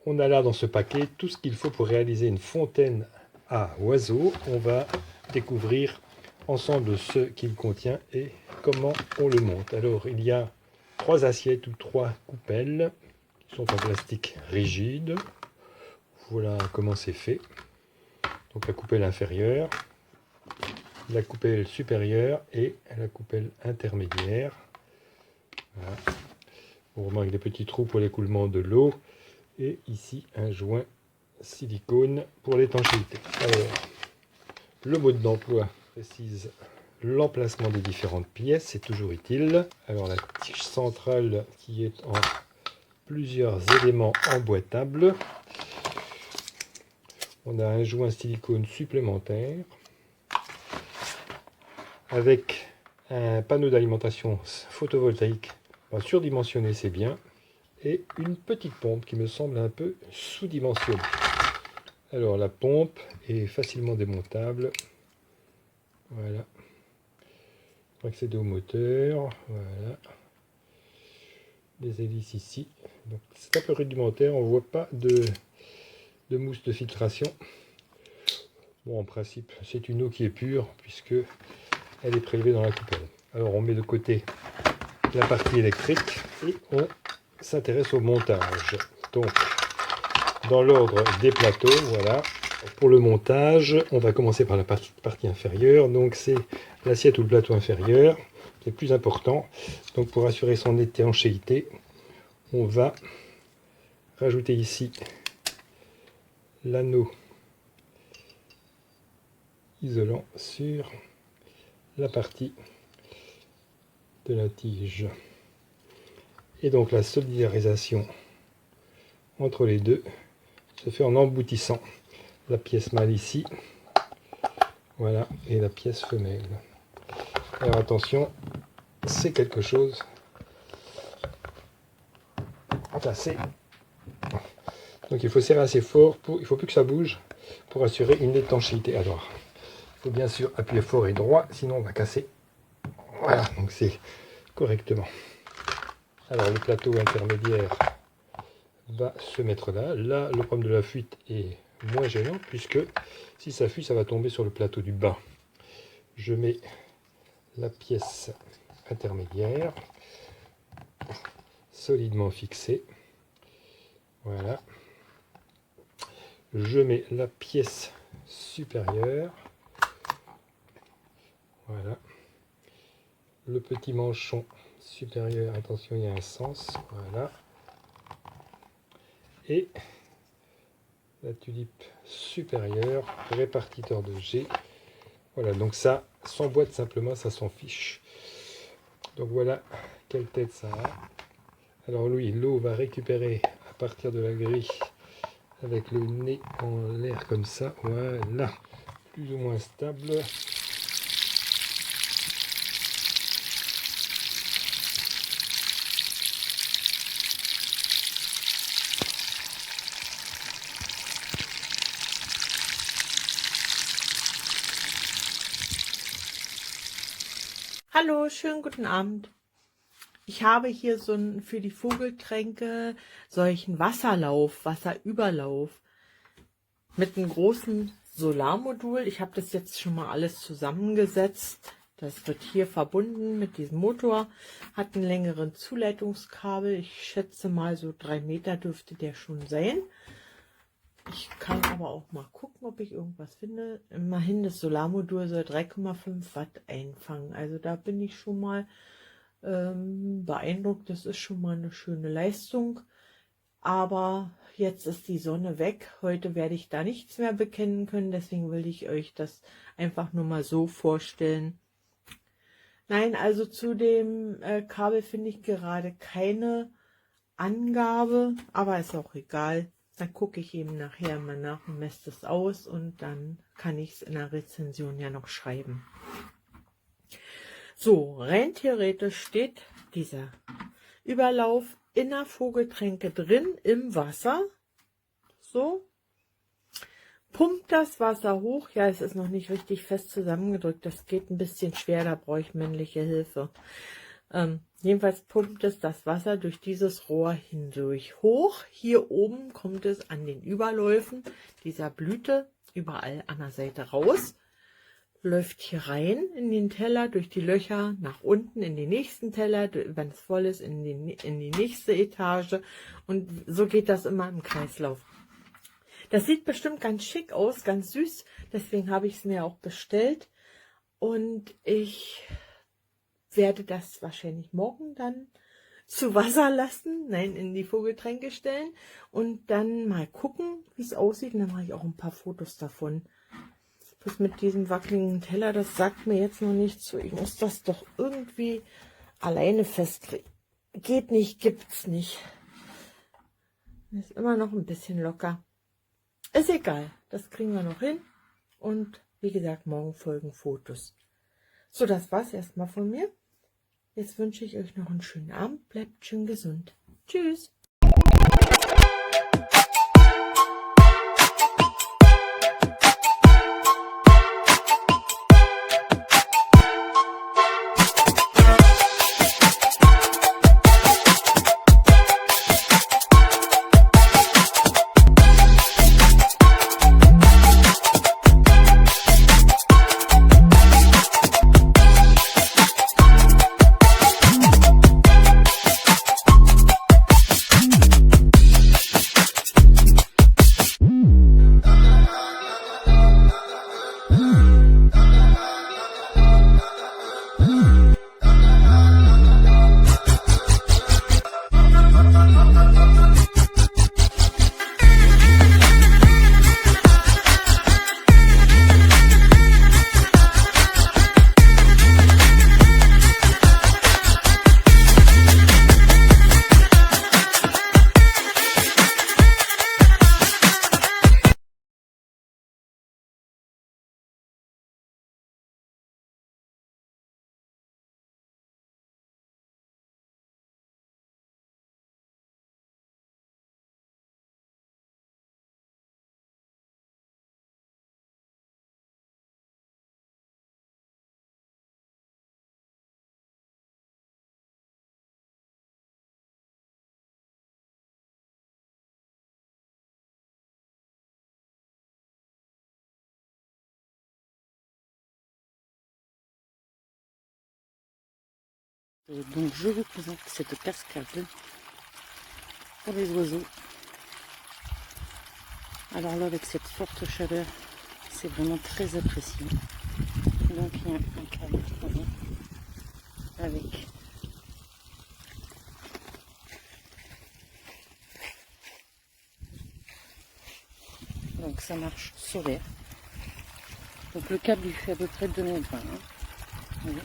On a là dans ce paquet tout ce qu'il faut pour réaliser une fontaine à oiseaux. On va découvrir ensemble ce qu'il contient et comment on le monte. Alors il y a 3 assiettes ou 3 coupelles qui sont en plastique rigide. Voilà comment c'est fait. Donc la coupelle inférieure, la coupelle supérieure et la coupelle intermédiaire. Voilà. On remarque des petits trous pour l'écoulement de l'eau. Et ici un joint silicone pour l'étanchéité. Alors, le mode d'emploi précise l'emplacement des différentes pièces, c'est toujours utile. Alors la tige centrale qui est en plusieurs éléments emboîtables. On a un joint silicone supplémentaire avec un panneau d'alimentation photovoltaïque surdimensionné, c'est bien, et une petite pompe qui me semble un peu sous-dimensionnée. Alors la pompe est facilement démontable. Voilà. Pour accéder au moteur, voilà. Les hélices ici. Donc c'est un peu rudimentaire, on ne voit pas de mousse de filtration. Bon, en principe, c'est une eau qui est pure puisque elle est prélevée dans la coupelle. Alors on met de côté la partie électrique et on s'intéresse au montage. Donc dans l'ordre des plateaux, voilà. Pour le montage, on va commencer par la partie inférieure. Donc c'est l'assiette ou le plateau inférieur qui est le plus important. Donc pour assurer son étanchéité, on va rajouter ici l'anneau isolant sur la partie de la tige. Et donc la solidarisation entre les deux se fait en emboutissant la pièce mâle ici, voilà, et la pièce femelle. Alors attention, c'est quelque chose assez. Donc il faut serrer assez fort, il ne faut plus que ça bouge pour assurer une étanchéité. Alors, il faut bien sûr appuyer fort et droit, sinon on va casser. Voilà, donc c'est correctement. Alors le plateau intermédiaire va se mettre là. Là, le problème de la fuite est moins gênant, puisque si ça fuit, ça va tomber sur le plateau du bas. Je mets la pièce intermédiaire solidement fixée. Voilà. Je mets la pièce supérieure. Voilà. Le petit manchon supérieur, attention, il y a un sens. Voilà. Et la tulipe supérieure, répartiteur de G. Voilà, donc ça s'emboîte simplement, ça s'en fiche. Donc voilà quelle tête ça a. Alors lui, l'eau va récupérer à partir de la grille avec le nez en l'air comme ça. Voilà, plus ou moins stable. Hallo, schönen guten Abend. Ich habe hier so einen für die Vogeltränke solchen Wasserlauf, Wasserüberlauf mit einem großen Solarmodul. Ich habe das jetzt schon mal alles zusammengesetzt. Das wird hier verbunden mit diesem Motor, hat einen längeren Zuleitungskabel. Ich schätze mal so 3 Meter dürfte der schon sein. Ich kann aber auch mal gucken, ob ich irgendwas finde. Immerhin, das Solarmodul soll 3,5 Watt einfangen. Also da bin ich schon mal beeindruckt. Das ist schon mal eine schöne Leistung. Aber jetzt ist die Sonne weg. Heute werde ich da nichts mehr bekennen können. Deswegen will ich euch das einfach nur mal so vorstellen. Nein, also zu dem Kabel finde ich gerade keine Angabe. Aber ist auch egal. Dann gucke ich eben nachher mal nach und messe es aus und dann kann ich es in der Rezension ja noch schreiben. So, rein theoretisch steht dieser Überlauf in der Vogeltränke drin im Wasser. So. Pumpt das Wasser hoch. Ja, es ist noch nicht richtig fest zusammengedrückt. Das geht ein bisschen schwer, da brauche ich männliche Hilfe. Jedenfalls pumpt es das Wasser durch dieses Rohr hindurch hoch. Hier oben kommt es an den Überläufen dieser Blüte überall an der Seite raus. Läuft hier rein in den Teller, durch die Löcher nach unten in den nächsten Teller, wenn es voll ist, in die nächste Etage. Und so geht das immer im Kreislauf. Das sieht bestimmt ganz schick aus, ganz süß. Deswegen habe ich es mir auch bestellt. Und ich werde das wahrscheinlich morgen dann zu Wasser lassen, nein, in die Vogeltränke stellen und dann mal gucken, wie es aussieht. Und dann mache ich auch ein paar Fotos davon. Das mit diesem wackeligen Teller, das sagt mir jetzt noch nichts zu. Ich muss das doch irgendwie alleine festkriegen. Geht nicht, gibt's nicht. Ist immer noch ein bisschen locker. Ist egal, das kriegen wir noch hin. Und wie gesagt, morgen folgen Fotos. So, das war's erstmal von mir. Jetzt wünsche ich euch noch einen schönen Abend. Bleibt schön gesund. Tschüss. Donc je vous présente cette cascade pour les oiseaux. Alors là, avec cette forte chaleur, c'est vraiment très apprécié. Donc il y a un câble avec donc ça marche solaire. Donc le câble il fait à peu près 2 mètres 20. Voilà.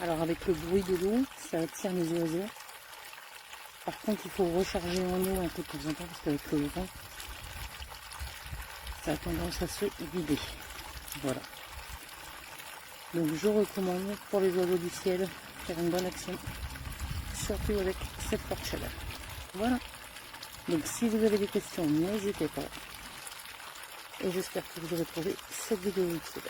Alors avec le bruit de l'eau, ça attire les oiseaux. Par contre, il faut recharger en eau un peu de temps en temps parce qu'avec le vent, ça a tendance à se vider. Voilà. Donc je recommande pour les oiseaux du ciel faire une bonne action, surtout avec cette forte chaleur. Voilà. Donc si vous avez des questions, n'hésitez pas. Et j'espère que vous aurez trouvé cette vidéo utile.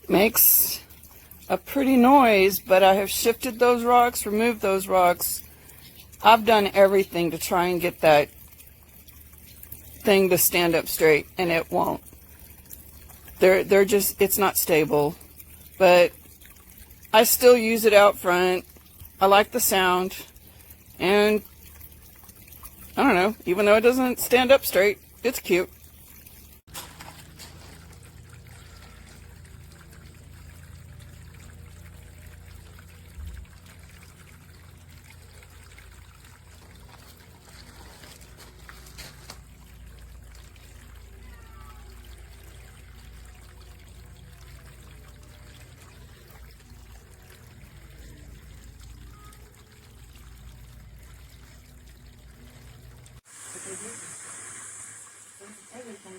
Makes a pretty noise, but I have shifted those rocks, removed those rocks. I've done everything to try and get that thing to stand up straight, and it won't. they're just, it's not stable. But I still use it out front. I like the sound. And I don't know, even though it doesn't stand up straight, it's cute.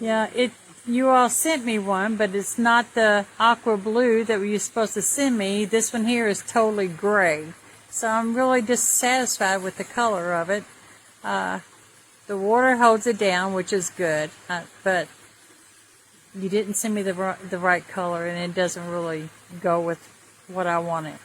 Yeah, you all sent me one, but it's not the aqua blue that you were supposed to send me. This one here is totally gray. So I'm really dissatisfied with the color of it. The water holds it down, which is good, but you didn't send me the right color, and it doesn't really go with what I wanted.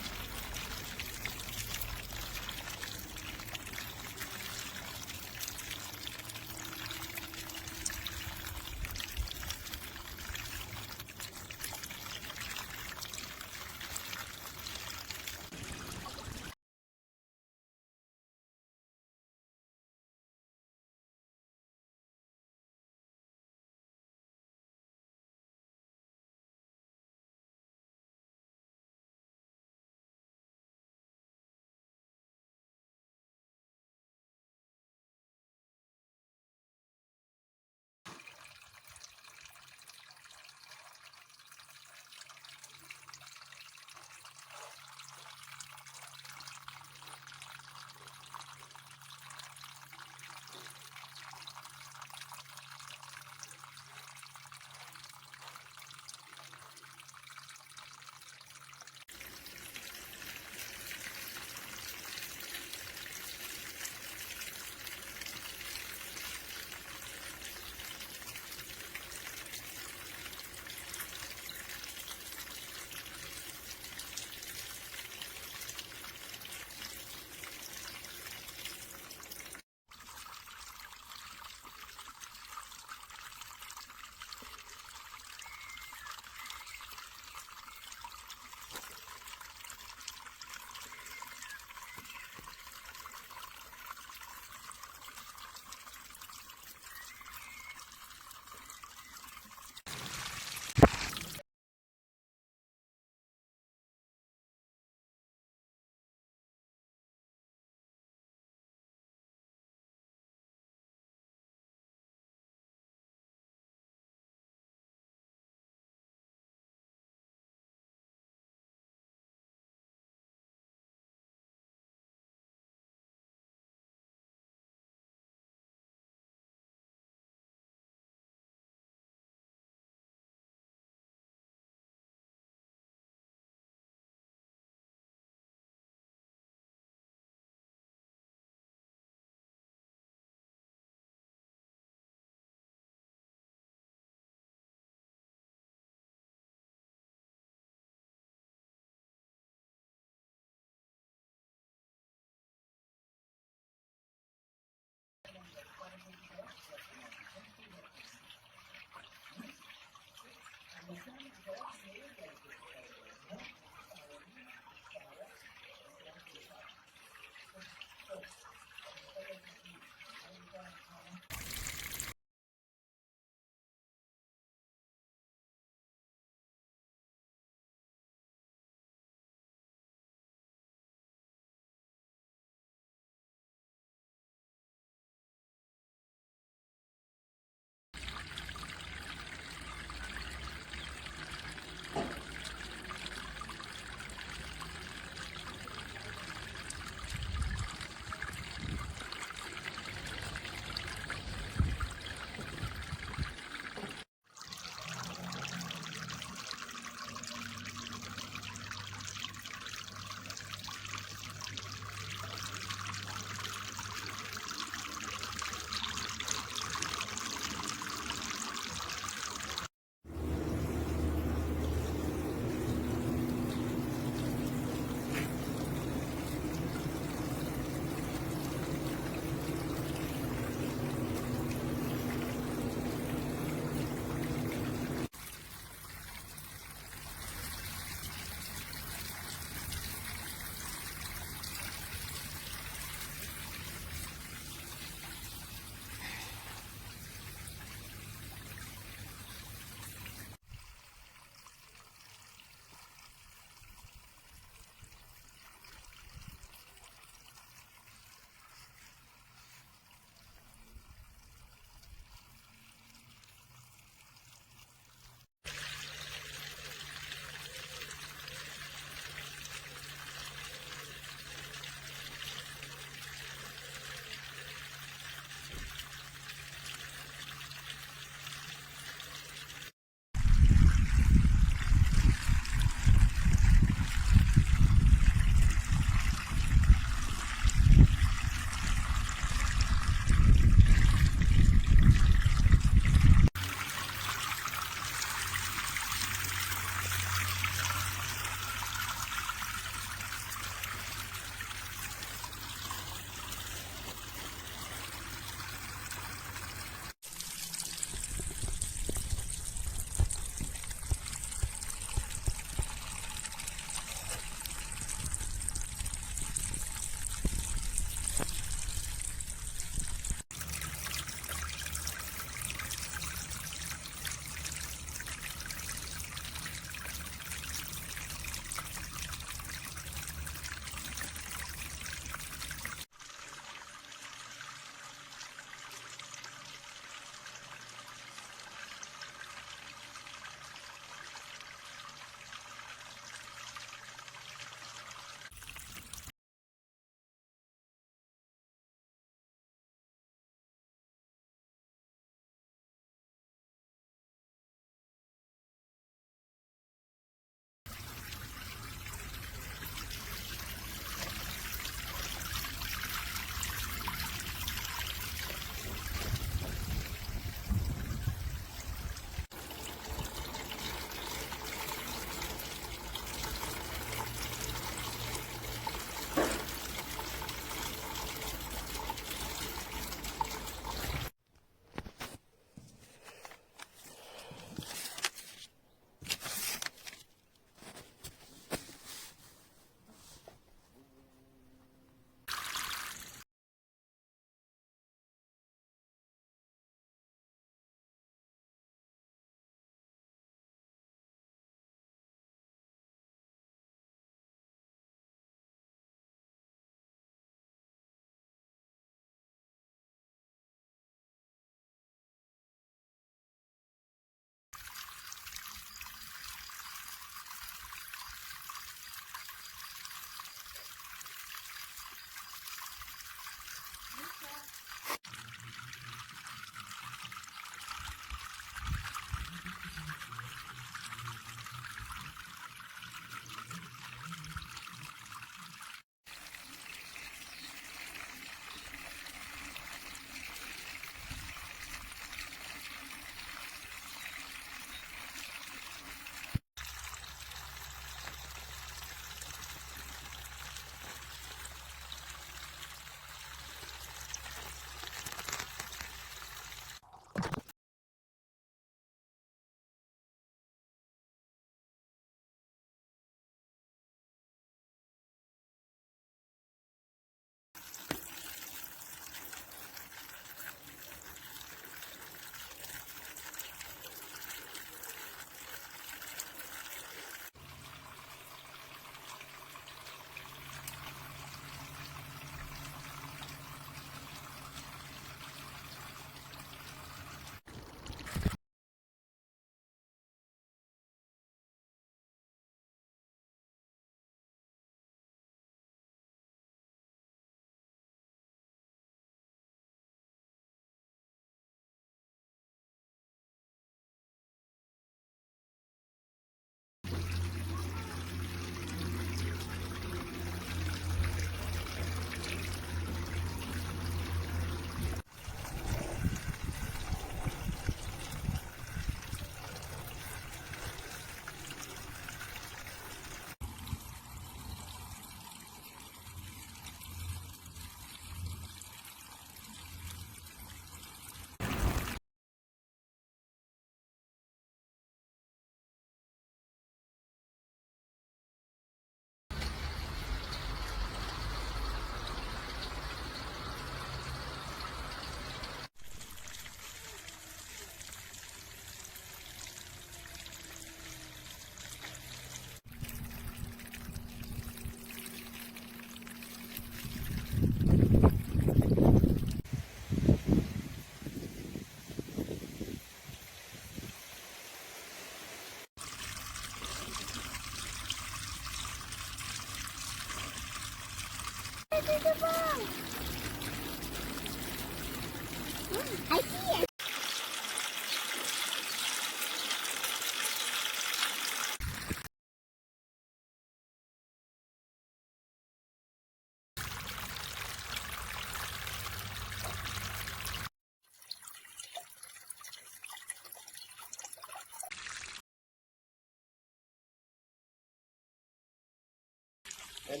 Elle,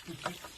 tout de suite.